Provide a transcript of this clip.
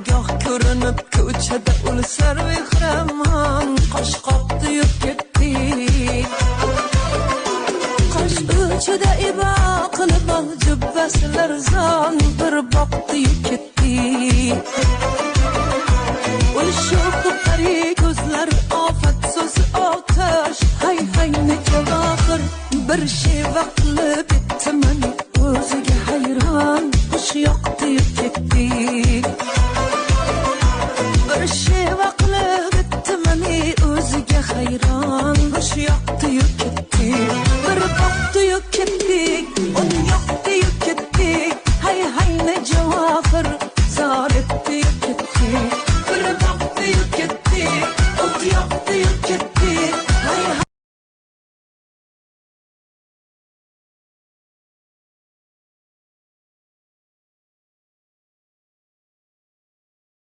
goh ko'rinib ko'chada ul sarvehramon qosh qoqdi yurib ketdi qosh uchida ibo qilib jubbasilar zon bir boqdi yurib ketdi